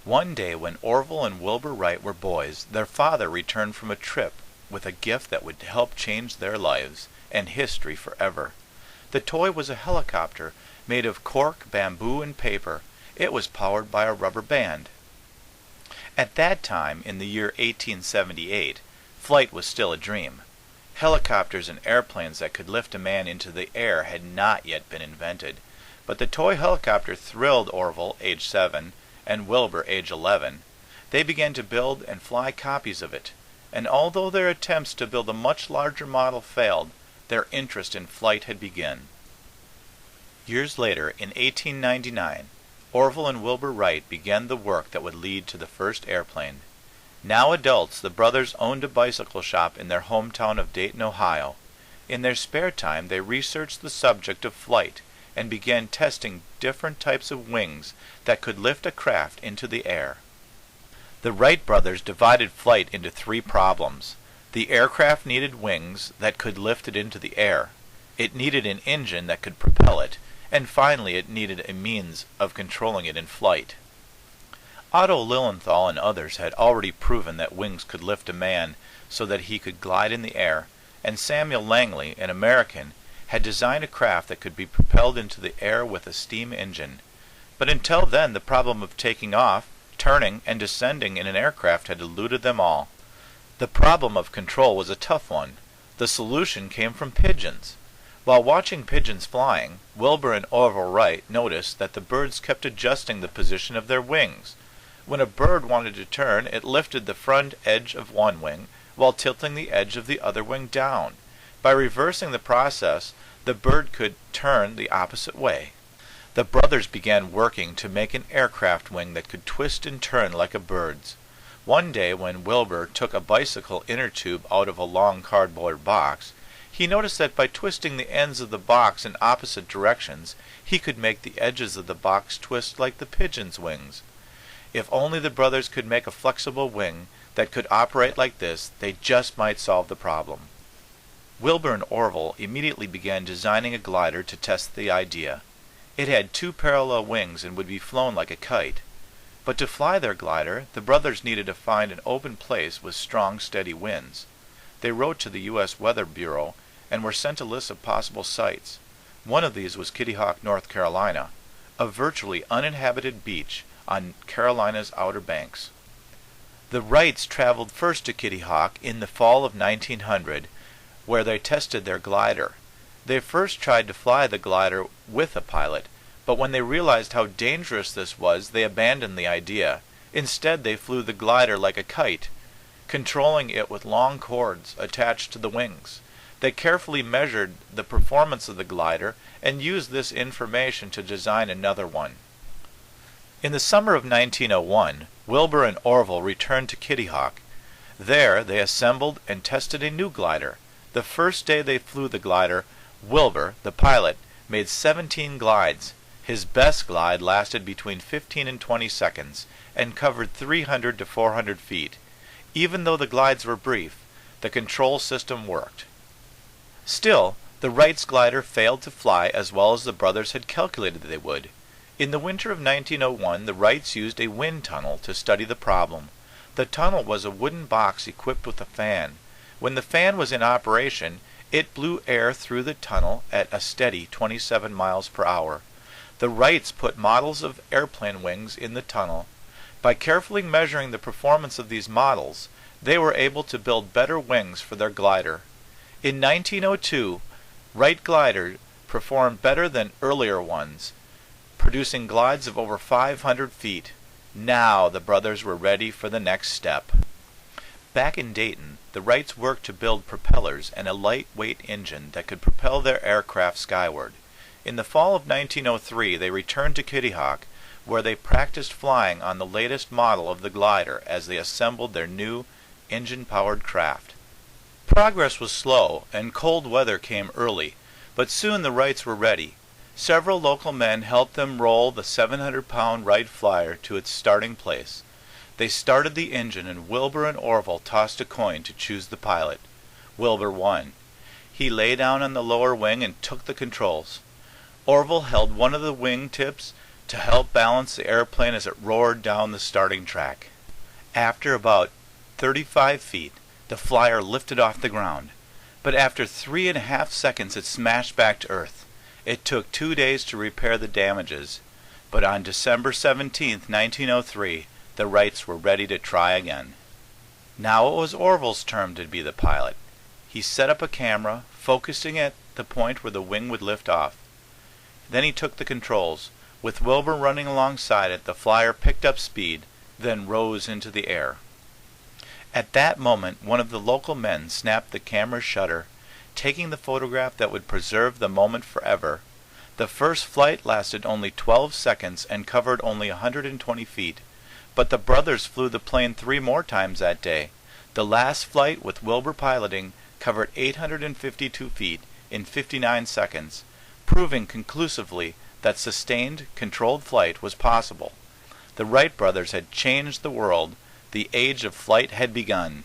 One day when Orville and Wilbur Wright were boys, their father returned from a trip with a gift that would help change their lives and history forever. The toy was a helicopter made of cork, bamboo, and paper. It was powered by a rubber band. At that time, in the year 1878, flight was still a dream. Helicopters and airplanes that could lift a man into the air had not yet been invented, but the toy helicopter thrilled Orville, age 7, and Wilbur, age 11. They began to build and fly copies of it, and although their attempts to build a much larger model failed, their interest in flight had begun. Years later, in 1899, Orville and Wilbur Wright began the work that would lead to the first airplane. Now adults, the brothers owned a bicycle shop in their hometown of Dayton, Ohio. In their spare time, they researched the subject of flight and began testing different types of wings that could lift a craft into the air. The Wright brothers divided flight into 3 problems. The aircraft needed wings that could lift it into the air. It needed an engine that could propel it. And finally, it needed a means of controlling it in flight. Otto Lilienthal and others had already proven that wings could lift a man so that he could glide in the air, and Samuel Langley, an American, had designed a craft that could be propelled into the air with a steam engine. But until then, the problem of taking off, turning, and descending in an aircraft had eluded them all. The problem of control was a tough one. The solution came from pigeons. While watching pigeons flying, Wilbur and Orville Wright noticed that the birds kept adjusting the position of their wings. When a bird wanted to turn, it lifted the front edge of one wing while tilting the edge of the other wing down. By reversing the process, the bird could turn the opposite way. The brothers began working to make an aircraft wing that could twist and turn like a bird's. One day when Wilbur took a bicycle inner tube out of a long cardboard box, he noticed that by twisting the ends of the box in opposite directions, he could make the edges of the box twist like the pigeon's wings. If only the brothers could make a flexible wing that could operate like this, they just might solve the problem. Wilbur and Orville immediately began designing a glider to test the idea. It had 2 parallel wings and would be flown like a kite. But to fly their glider, the brothers needed to find an open place with strong, steady winds. They wrote to the U.S. Weather Bureau and were sent a list of possible sites. One of these was Kitty Hawk, North Carolina, a virtually uninhabited beach on Carolina's Outer Banks. The Wrights traveled first to Kitty Hawk in the fall of 1900, where they tested their glider. They first tried to fly the glider with a pilot, but when they realized how dangerous this was, they abandoned the idea. Instead, they flew the glider like a kite, controlling it with long cords attached to the wings. They carefully measured the performance of the glider and used this information to design another one. In the summer of 1901, Wilbur and Orville returned to Kitty Hawk. There, they assembled and tested a new glider. The first day they flew the glider, Wilbur, the pilot, made 17 glides. His best glide lasted between 15 and 20 seconds and covered 300 to 400 feet. Even though the glides were brief, the control system worked. Still, the Wrights' glider failed to fly as well as the brothers had calculated they would. In the winter of 1901, the Wrights used a wind tunnel to study the problem. The tunnel was a wooden box equipped with a fan. When the fan was in operation, it blew air through the tunnel at a steady 27 miles per hour. The Wrights put models of airplane wings in the tunnel. By carefully measuring the performance of these models, they were able to build better wings for their glider. In 1902, Wright glider performed better than earlier ones, producing glides of over 500 feet. Now the brothers were ready for the next step. Back in Dayton, the Wrights worked to build propellers and a lightweight engine that could propel their aircraft skyward. In the fall of 1903, they returned to Kitty Hawk, where they practiced flying on the latest model of the glider as they assembled their new engine-powered craft. Progress was slow, and cold weather came early, but soon the Wrights were ready. Several local men helped them roll the 700-pound Wright Flyer to its starting place. They started the engine, and Wilbur and Orville tossed a coin to choose the pilot. Wilbur won. He lay down on the lower wing and took the controls. Orville held one of the wing tips to help balance the airplane as it roared down the starting track. After about 35 feet, the flyer lifted off the ground, but after 3.5 seconds it smashed back to Earth. It took 2 days to repair the damages, but on December 17, 1903, the Wrights were ready to try again. Now it was Orville's turn to be the pilot. He set up a camera, focusing at the point where the wing would lift off. Then he took the controls. With Wilbur running alongside it, the flyer picked up speed, then rose into the air. At that moment, one of the local men snapped the camera's shutter, taking the photograph that would preserve the moment forever. The first flight lasted only 12 seconds and covered only 120 feet, but the brothers flew the plane 3 more times that day. The last flight, with Wilbur piloting, covered 852 feet in 59 seconds, proving conclusively that sustained, controlled flight was possible. The Wright brothers had changed the world. The age of flight had begun.